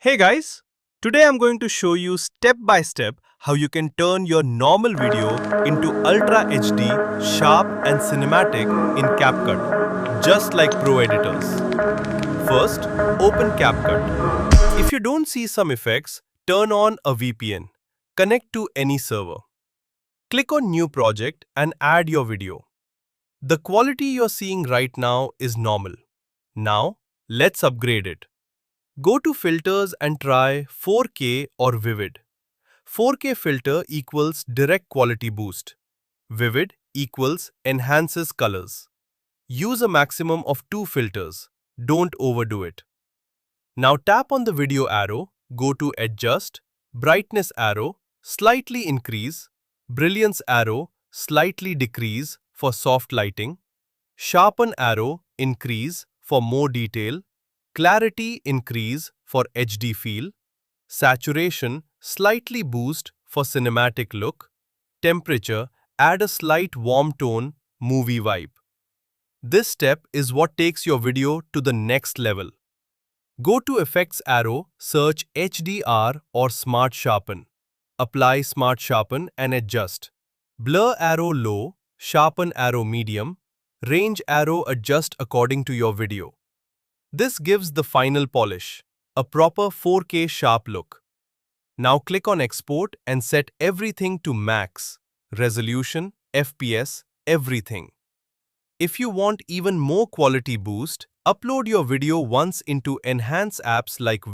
Hey guys, today I'm going to show you step by step how you can turn your normal video into Ultra HD, sharp and cinematic in CapCut, just like pro editors. First, open CapCut. If you don't see some effects, turn on a VPN. Connect to any server. Click on New Project and add your video. The quality you're seeing right now is normal. Now, let's upgrade it. Go to Filters and try 4K or Vivid. 4K filter equals direct quality boost. Vivid equals enhances colors. Use a maximum of 2 filters. Don't overdo it. Now tap on the video arrow, go to Adjust, Brightness arrow, slightly increase, Brilliance arrow, slightly decrease for soft lighting, Sharpen arrow, increase for more detail, Clarity increase for HD feel, Saturation slightly boost for cinematic look, Temperature add a slight warm tone, movie vibe. This step is what takes your video to the next level. Go to Effects arrow, search HDR or Smart Sharpen. Apply Smart Sharpen and adjust. Blur arrow low, Sharpen arrow medium, Range arrow adjust according to your video. This gives the final polish, a proper 4K sharp look. Now click on Export and set everything to max, resolution, FPS, everything. If you want even more quality boost, upload your video once into Enhance apps like